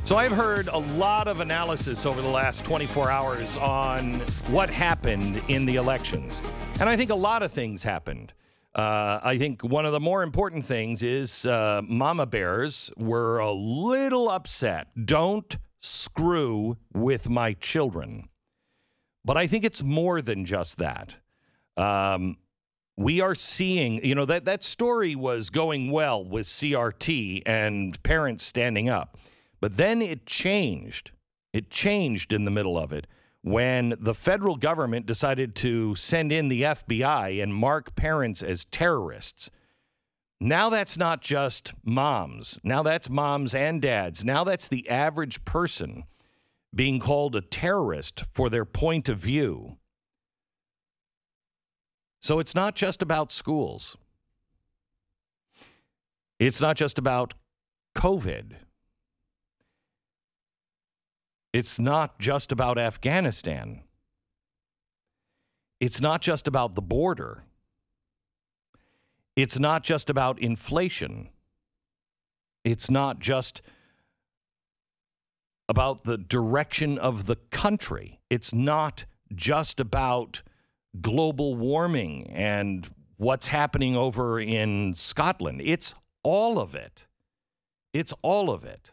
So I've heard a lot of analysis over the last 24 hours on what happened in the elections. And I think a lot of things happened. I think one of the more important things is mama bears were a little upset. Don't screw with my children. But I think it's more than just that. We are seeing, you know, that story was going well with CRT and parents standing up. But then it changed. It changed in the middle of it when the federal government decided to send in the FBI and mark parents as terrorists. Now that's not just moms. Now that's moms and dads. Now that's the average person being called a terrorist for their point of view. So it's not just about schools. It's not just about COVID. It's not just about Afghanistan. It's not just about the border. It's not just about inflation. It's not just about the direction of the country. It's not just about global warming and what's happening over in Scotland. It's all of it. It's all of it.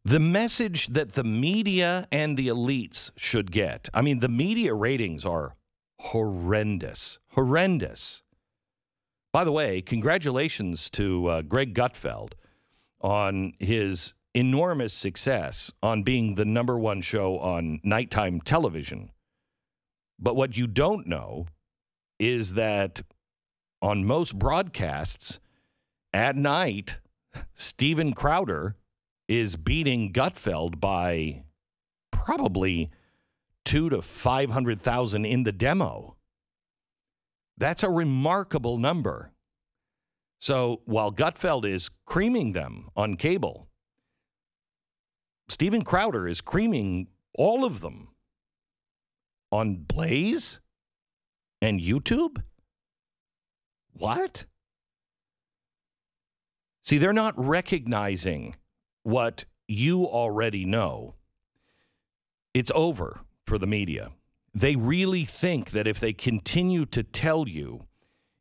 The message that the media and the elites should get, I mean, the media ratings are horrendous, horrendous. By the way, congratulations to Greg Gutfeld on his enormous success on being the #1 show on nighttime television. But what you don't know is that on most broadcasts at night, Steven Crowder is beating Gutfeld by probably 200,000 to 500,000 in the demo. That's a remarkable number. So while Gutfeld is creaming them on cable, Steven Crowder is creaming all of them on Blaze and YouTube? What? See, they're not recognizing what you already know. It's over for the media. They really think that if they continue to tell you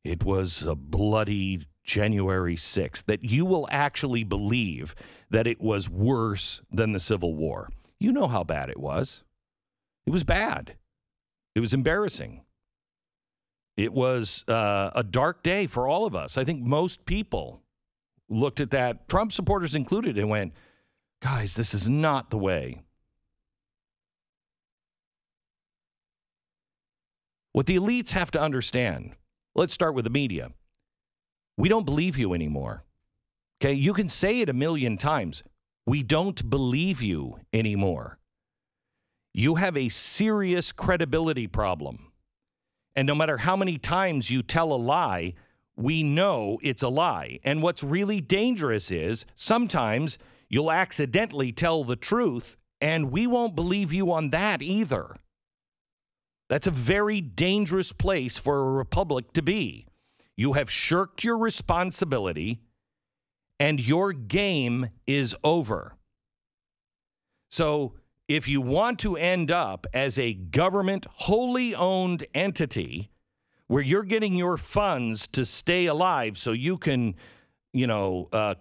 it was a bloody January 6th, that you will actually believe that it was worse than the Civil War. You know how bad it was. It was bad. It was embarrassing. It was a dark day for all of us. I think most people looked at that, Trump supporters included, and went, guys, this is not the way. What the elites have to understand, let's start with the media. We don't believe you anymore. Okay, you can say it 1,000,000 times. We don't believe you anymore. You have a serious credibility problem. And no matter how many times you tell a lie, we know it's a lie. And what's really dangerous is sometimes you'll accidentally tell the truth, and we won't believe you on that either. That's a very dangerous place for a republic to be. You have shirked your responsibility, and your game is over. So if you want to end up as a government wholly owned entity where you're getting your funds to stay alive so you can,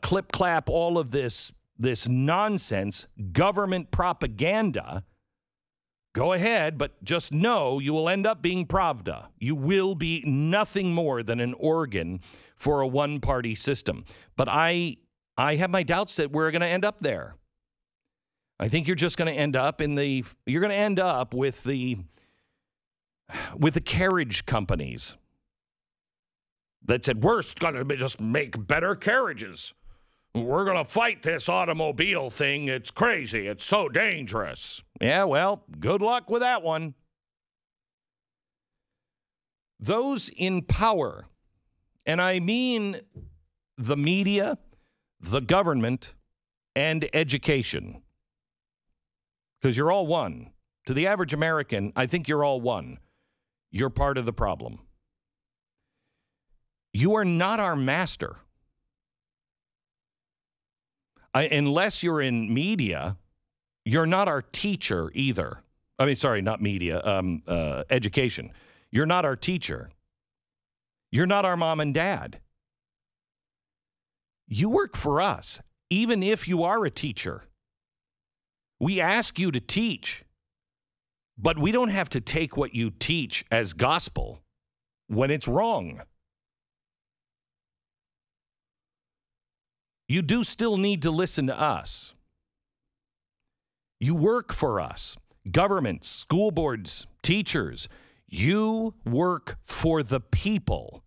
clip clap all of this nonsense, government propaganda, go ahead, but just know you will end up being Pravda. You will be nothing more than an organ for a one-party system. But I have my doubts that we're going to end up there. I think you're just going to end up with the carriage companies that said, we're going to just make better carriages. We're going to fight this automobile thing. It's crazy. It's so dangerous. Yeah, well, good luck with that one. Those in power, and I mean the media, the government, and education, because you're all one. To the average American, I think you're all one. You're part of the problem. You are not our master. Unless you're in media, you're not our teacher either. I mean, sorry, not media, education. You're not our teacher. You're not our mom and dad. You work for us, even if you are a teacher. We ask you to teach, but we don't have to take what you teach as gospel when it's wrong. You do still need to listen to us. You work for us. Governments, school boards, teachers. You work for the people.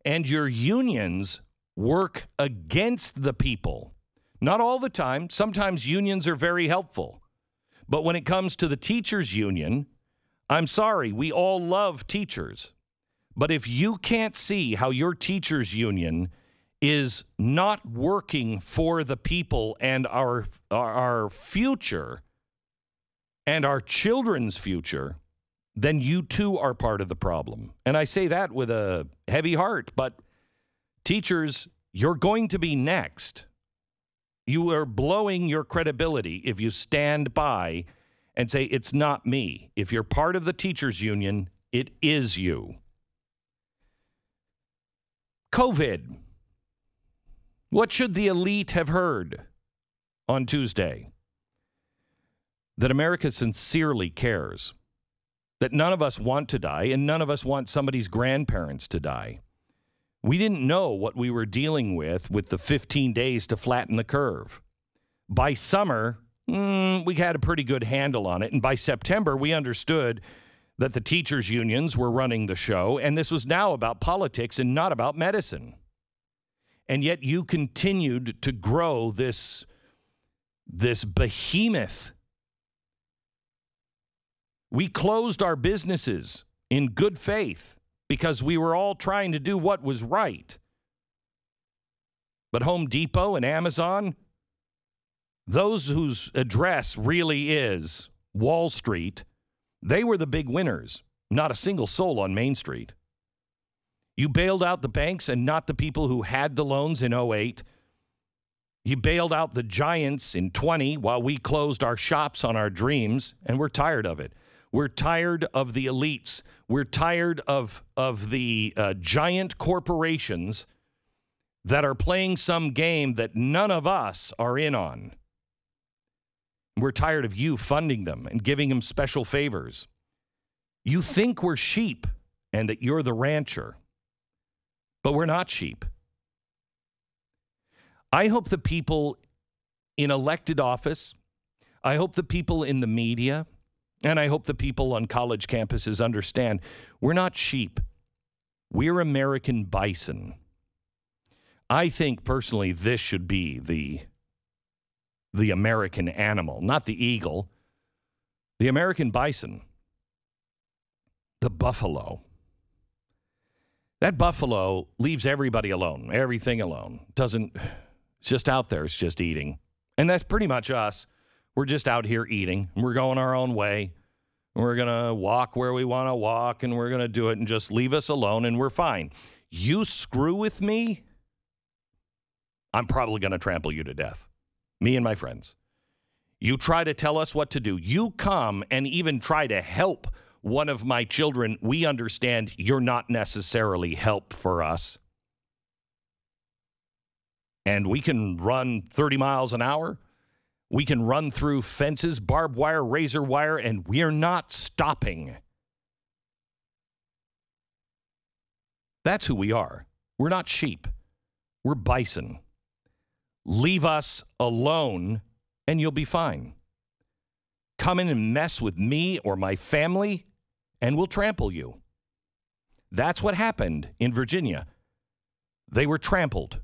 And your unions work against the people. Not all the time. Sometimes unions are very helpful. But when it comes to the teachers' union, I'm sorry, we all love teachers. But if you can't see how your teachers' union is not working for the people and our future and our children's future, then you too are part of the problem. And I say that with a heavy heart, but teachers, you're going to be next. You are blowing your credibility if you stand by and say, it's not me. If you're part of the teachers union, it is you. COVID. What should the elite have heard on Tuesday? That America sincerely cares. That none of us want to die, and none of us want somebody's grandparents to die. We didn't know what we were dealing with the 15 days to flatten the curve. By summer, we had a pretty good handle on it, and by September, we understood that the teachers' unions were running the show, and this was now about politics and not about medicine. And yet you continued to grow this behemoth. We closed our businesses in good faith because we were all trying to do what was right. But Home Depot and Amazon, those whose address really is Wall Street, they were the big winners. Not a single soul on Main Street. You bailed out the banks and not the people who had the loans in 2008. You bailed out the giants in 2020 while we closed our shops on our dreams, and we're tired of it. We're tired of the elites. We're tired of the giant corporations that are playing some game that none of us are in on. We're tired of you funding them and giving them special favors. You think we're sheep and that you're the rancher, but we're not sheep. I hope the people in elected office, I hope the people in the media, and I hope the people on college campuses understand we're not sheep. We're American bison. I think personally this should be the American animal, not the eagle. The American bison. The buffalo. That buffalo leaves everybody alone, everything alone. It's just out there, it's just eating. And that's pretty much us. We're just out here eating. We're going our own way. We're going to walk where we want to walk, and we're going to do it and just leave us alone, and we're fine. You screw with me, I'm probably going to trample you to death. Me and my friends. You try to tell us what to do. You come and even try to help one of my children. We understand you're not necessarily help for us. And we can run 30 miles an hour. We can run through fences, barbed wire, razor wire, and we're not stopping. That's who we are. We're not sheep. We're bison. Leave us alone, and you'll be fine. Come in and mess with me or my family, and we'll trample you. That's what happened in Virginia. They were trampled.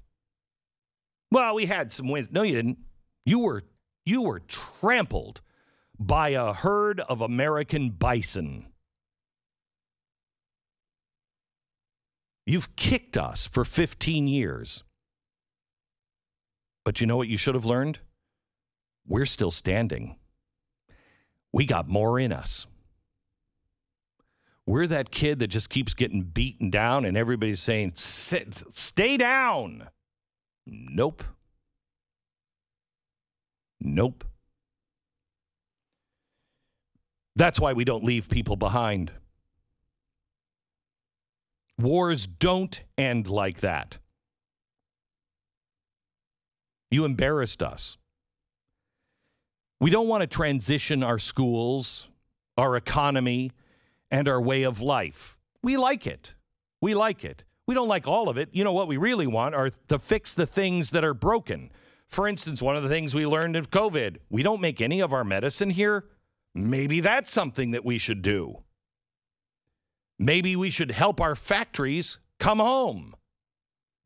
Well, we had some wins. No, you didn't. You were trampled by a herd of American bison. You've kicked us for 15 years. But you know what you should have learned? We're still standing. We got more in us. We're that kid that just keeps getting beaten down and everybody's saying, stay down. Nope. Nope. That's why we don't leave people behind. Wars don't end like that. You embarrassed us. We don't want to transition our schools, our economy, and our way of life. We like it. We like it. We don't like all of it. You know what we really want are to fix the things that are broken. For instance, one of the things we learned of COVID, we don't make any of our medicine here. Maybe that's something that we should do. Maybe we should help our factories come home.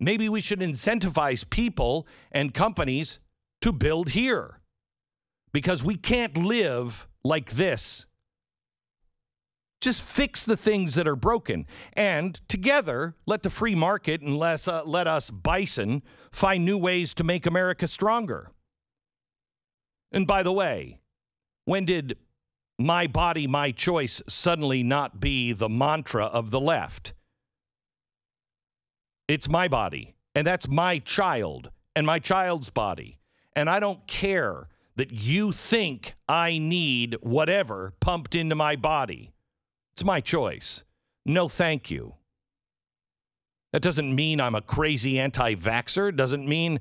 Maybe we should incentivize people and companies to build here. Because we can't live like this. Just fix the things that are broken. And together, let the free market and let us bison find new ways to make America stronger. And by the way, when did my body, my choice suddenly not be the mantra of the left? It's my body, and that's my child, and my child's body. And I don't care that you think I need whatever pumped into my body. It's my choice. No, thank you. That doesn't mean I'm a crazy anti-vaxxer. It doesn't mean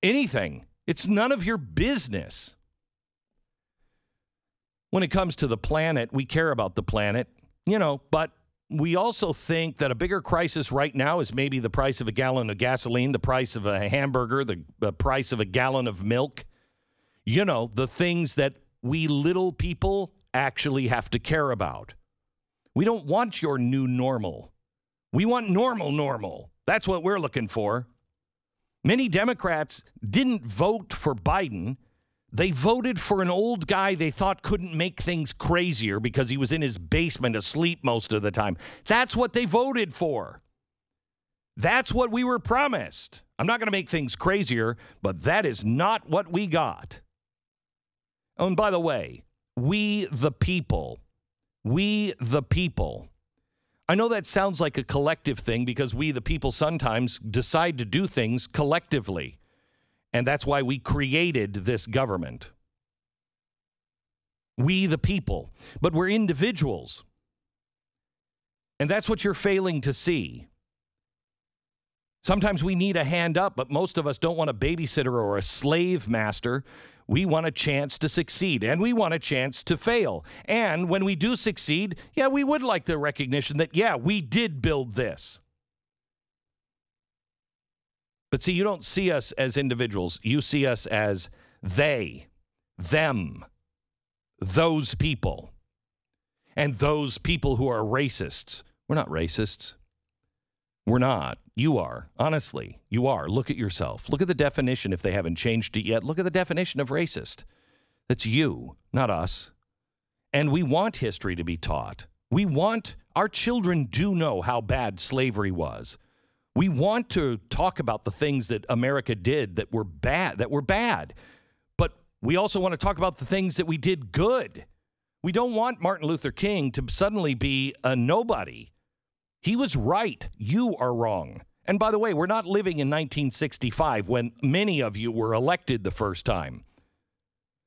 anything. It's none of your business. When it comes to the planet, we care about the planet, but we also think that a bigger crisis right now is maybe the price of a gallon of gasoline, the price of a hamburger, the price of a gallon of milk. The things that we little people actually have to care about. We don't want your new normal. We want normal. That's what we're looking for. Many Democrats didn't vote for Biden. They voted for an old guy they thought couldn't make things crazier because he was in his basement asleep most of the time. That's what they voted for. That's what we were promised. I'm not going to make things crazier, but that is not what we got. Oh, and by the way, we the people. I know that sounds like a collective thing because we the people sometimes decide to do things collectively. And that's why we created this government. We the people. But we're individuals. And that's what you're failing to see. Sometimes we need a hand up, but most of us don't want a babysitter or a slave master. We want a chance to succeed, and we want a chance to fail. And when we do succeed, we would like the recognition that, we did build this. But see, you don't see us as individuals. You see us as they, them, those people. And those people who are racists. We're not racists. We're not. You are. Honestly, you are. Look at yourself. Look at the definition if they haven't changed it yet. Look at the definition of racist. That's you, not us. And we want history to be taught. Our children do know how bad slavery was. We want to talk about the things that America did that were bad. But we also want to talk about the things that we did good. We don't want Martin Luther King to suddenly be a nobody. He was right. You are wrong. And by the way, we're not living in 1965 when many of you were elected the first time.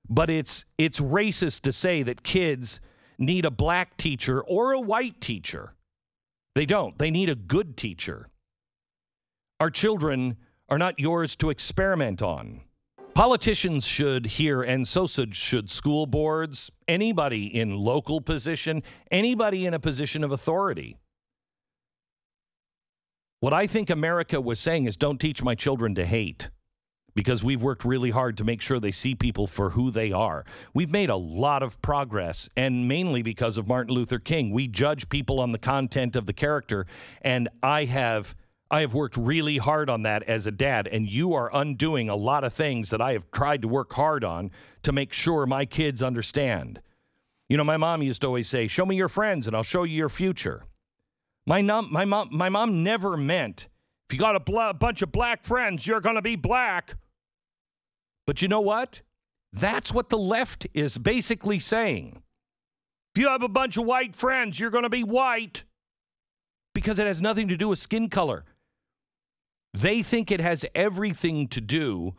But it's racist to say that kids need a black teacher or a white teacher. They don't. They need a good teacher. Our children are not yours to experiment on. Politicians should hear, and so should school boards, anybody in local position, anybody in a position of authority. What I think America was saying is don't teach my children to hate, because we've worked really hard to make sure they see people for who they are. We've made a lot of progress, and mainly because of Martin Luther King. We judge people on the content of the character, and I have worked really hard on that as a dad, and you are undoing a lot of things that I have tried to work hard on to make sure my kids understand. My mom used to always say, show me your friends and I'll show you your future. My mom never meant, if you got a bunch of black friends, you're going to be black. But you know what? That's what the left is basically saying. If you have a bunch of white friends, you're going to be white. Because it has nothing to do with skin color. They think it has everything to do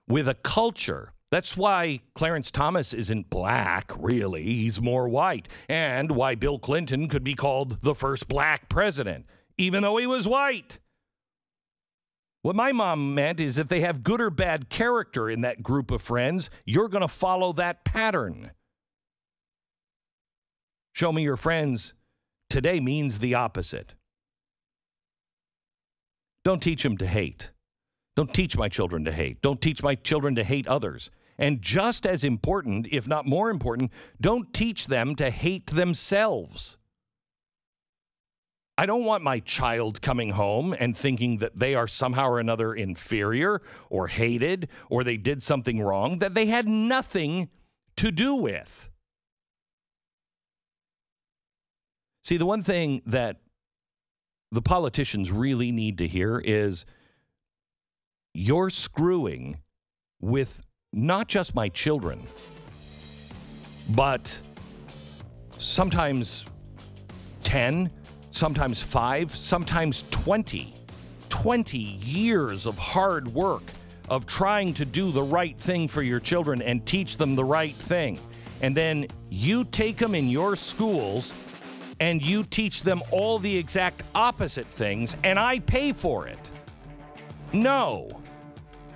with a culture That's why Clarence Thomas isn't black, really. He's more white. And why Bill Clinton could be called the first black president, even though he was white. What my mom meant is if they have good or bad character in that group of friends, you're going to follow that pattern. Show me your friends today means the opposite. Don't teach them to hate. Don't teach my children to hate. Don't teach my children to hate others. And just as important, if not more important, don't teach them to hate themselves. I don't want my child coming home and thinking that they are somehow or another inferior or hated or they did something wrong that they had nothing to do with. See, the one thing that the politicians really need to hear is you're screwing with not just my children, but sometimes 10, sometimes 5, sometimes 20 years of hard work of trying to do the right thing for your children and teach them the right thing. And then you take them in your schools and you teach them all the exact opposite things, and I pay for it. No,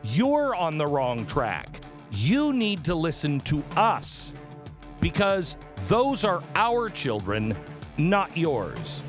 you're on the wrong track. You need to listen to us because those are our children, not yours.